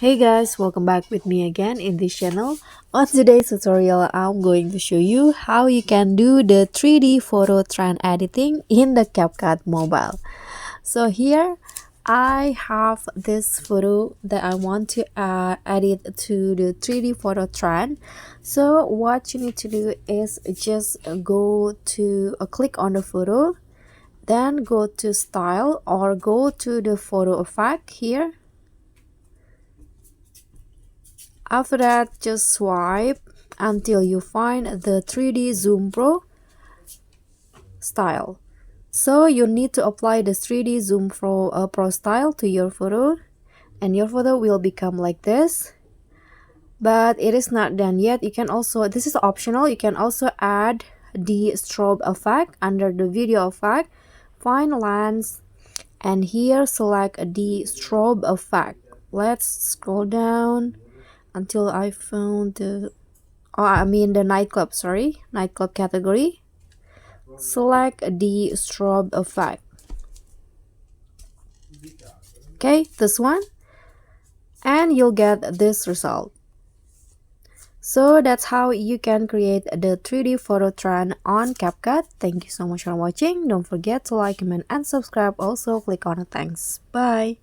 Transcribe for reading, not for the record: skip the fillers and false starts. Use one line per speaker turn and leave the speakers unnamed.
Hey guys, welcome back with me again in this channel. On today's tutorial, I'm going to show you how you can do the 3D photo trend editing in the CapCut mobile. So here I have this photo that I want to edit to the 3D photo trend. So what you need to do is just go to click on the photo, then go to style or go to the photo effect here. After that, just swipe until you find the 3D Zoom Pro style. So you need to apply the 3D Zoom Pro style to your photo, and your photo will become like this. But it is not done yet. You can also, this is optional, you can also add the strobe effect under the video effect. Find lens, and here select the strobe effect. Let's scroll down until I found the the nightclub category. Select the strobe effect. Okay, this one, and you'll get this result. So that's how you can create the 3D photo trend on CapCut. Thank you so much for watching. Don't forget to like, comment, and subscribe. Also click on the thanks. Bye.